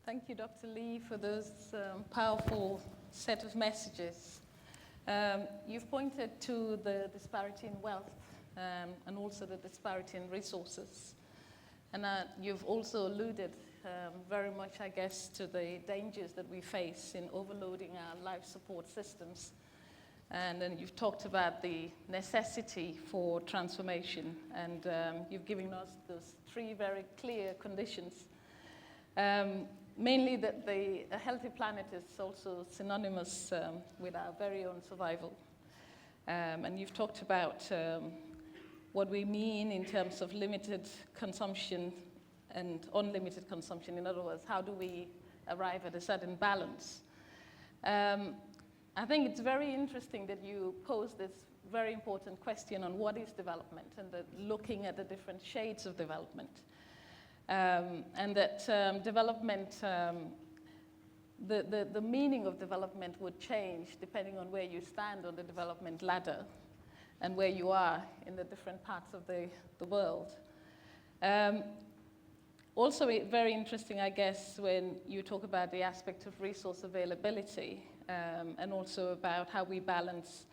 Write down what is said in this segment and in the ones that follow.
Thank you, Dr. Lee, for those powerful set of messages. You've pointed to the disparity in wealth and also the disparity in resources. And you've also alluded very much, I guess, to the dangers that we face in overloading our life support systems. And then you've talked about the necessity for transformation, and you've given us those three very clear conditions. Mainly that a healthy planet is also synonymous with our very own survival. And you've talked about what we mean in terms of limited consumption and unlimited consumption. In other words, how do we arrive at a certain balance? I think it's very interesting that you pose this very important question on what is development and looking at the different shades of development. And that development, the meaning of development would change depending on where you stand on the development ladder and where you are in the different parts of the world. Also very interesting, I guess, when you talk about the aspect of resource availability and also about how we balance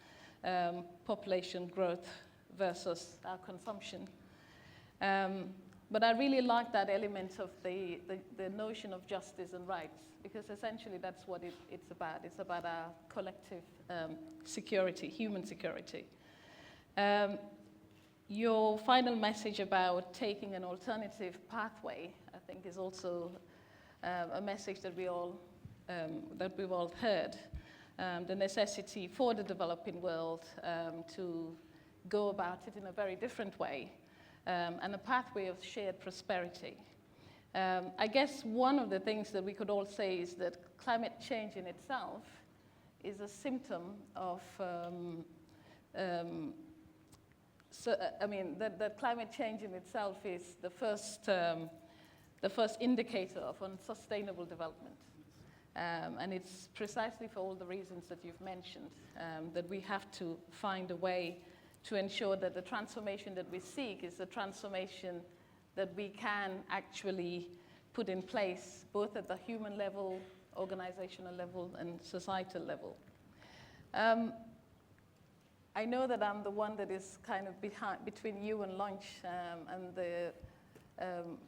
population growth versus our consumption. But I really like that element of the notion of justice and rights, because essentially that's what it's about. It's about our collective security, human security. Your final message about taking an alternative pathway, I think, is also a message that we've all heard. The necessity for the developing world to go about it in a very different way, and a pathway of shared prosperity. I guess one of the things that we could all say is that climate change in itself is a symptom of that climate change in itself is the first indicator of unsustainable development. And it's precisely for all the reasons that you've mentioned, that we have to find a way to ensure that the transformation that we seek is a transformation that we can actually put in place, both at the human level, organizational level, and societal level. I know that I'm the one that is kind of between you and lunch, and the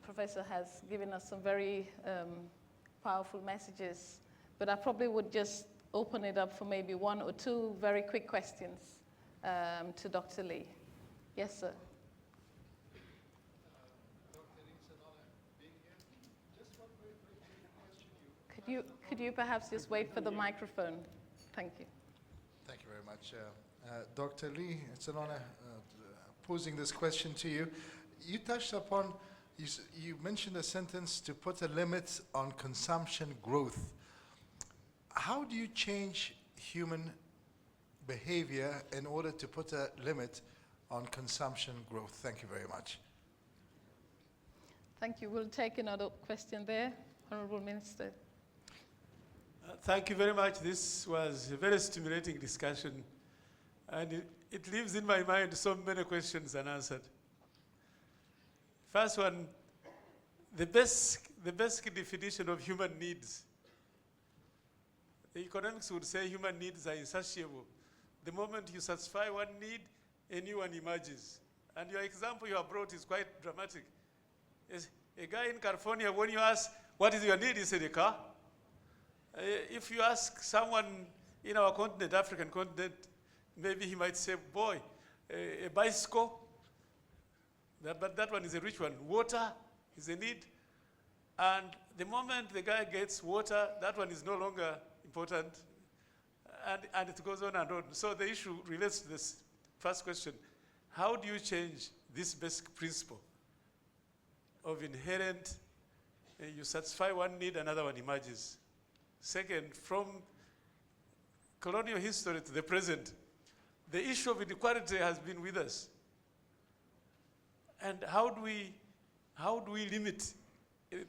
professor has given us some very powerful messages, but I probably would just open it up for maybe one or two very quick questions to Dr. Lee. Yes, sir. Dr. Lee, it's an honor being here. Just one very quick question. Could you perhaps just wait for the microphone? Thank you. Thank you very much. Dr. Lee, it's an honor posing this question to you. You touched upon, you mentioned a sentence, to put a limit on consumption growth. How do you change human behavior in order to put a limit on consumption growth? Thank you very much. Thank you. We'll take another question there. Honorable Minister. Thank you very much. This was a very stimulating discussion. And it leaves in my mind so many questions unanswered. First one, the basic definition of human needs. The economics would say human needs are insatiable. The moment you satisfy one need, a new one emerges. And your example you have brought is quite dramatic. A guy in California, when you ask, what is your need, he said, a car. If you ask someone in our continent, African continent, maybe he might say, boy, a bicycle, but that one is a rich one. Water is a need. And the moment the guy gets water, that one is no longer important. And it goes on and on. So the issue relates to this first question. How do you change this basic principle of inherent, you satisfy one need, another one emerges? Second, from colonial history to the present, the issue of inequality has been with us. And how do we limit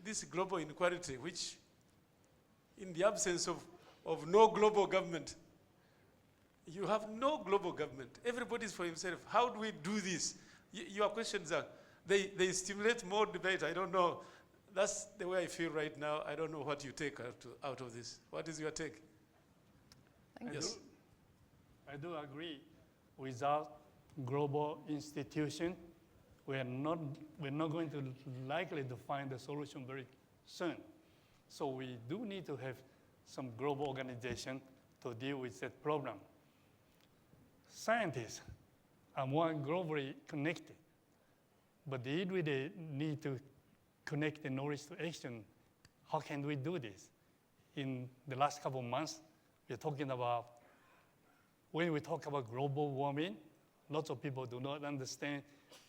this global inequality, which in the absence of no global government, you have no global government. Everybody's for himself. How do we do this? Your questions are, they stimulate more debate. I don't know. That's the way I feel right now. I don't know what you take out of this. What is your take? Thank Yes. I do agree. Without global institution, we're not going to likely to find a solution very soon. So we do need to have some global organization to deal with that problem. Scientists are more globally connected, but they really need to connect the knowledge to action. How can we do this? In the last couple of months, we're talking about, when we talk about global warming, lots of people do not understand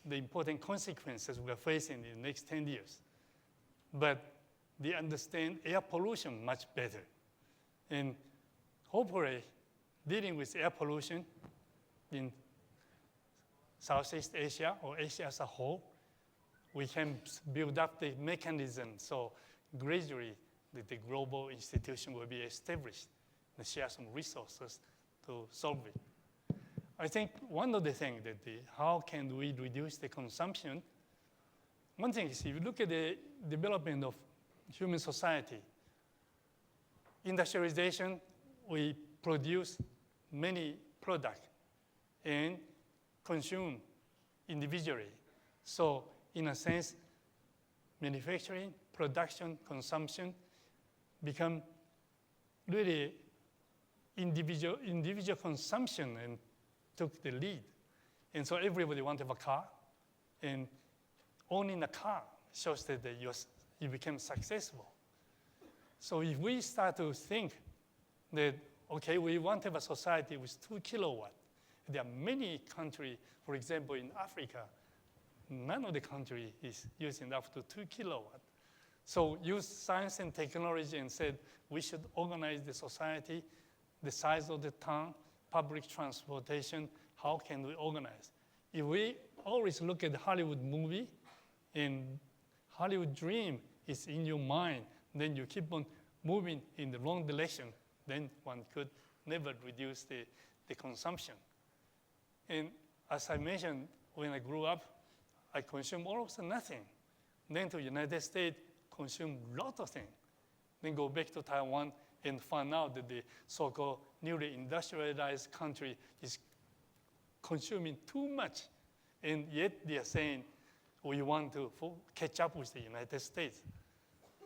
the important consequences we are facing in the next 10 years. But they understand air pollution much better. And hopefully, dealing with air pollution in Southeast Asia or Asia as a whole, we can build up the mechanism so gradually the global institution will be established and share some resources to solve it. I think one of the things that how can we reduce the consumption, one thing is if you look at the development of human society, industrialization, we produce many products and consume individually. So in a sense, manufacturing, production, consumption become really individual consumption and took the lead. And so everybody wants to have a car, and owning a car shows that you became successful. So if we start to think that, okay, we want to have a society with 2 kilowatts, there are many countries, for example, in Africa, none of the country is using up to 2 kilowatts. So use science and technology and said we should organize the society, the size of the town, public transportation, how can we organize? If we always look at the Hollywood movie and Hollywood dream is in your mind, then you keep on moving in the wrong direction, then one could never reduce the consumption. And as I mentioned, when I grew up, I consumed almost nothing. Then to the United States, consume a lot of things. Then go back to Taiwan and find out that the so-called newly industrialized country is consuming too much. And yet they are saying, we want to catch up with the United States.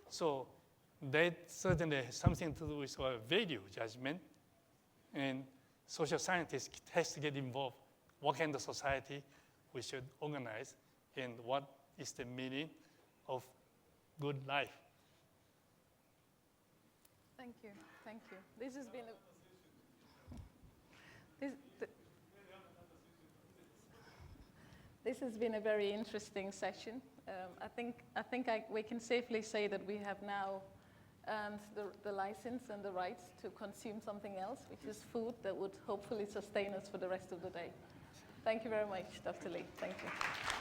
So that certainly has something to do with our value judgment. And social scientists has to get involved. What kind of society we should organize and what is the meaning of good life. Thank you. Thank you. This has been this has been a very interesting session. I think we can safely say that we have now earned the license and the rights to consume something else, which is food that would hopefully sustain us for the rest of the day. Thank you very much, Dr. Lee. Thank you.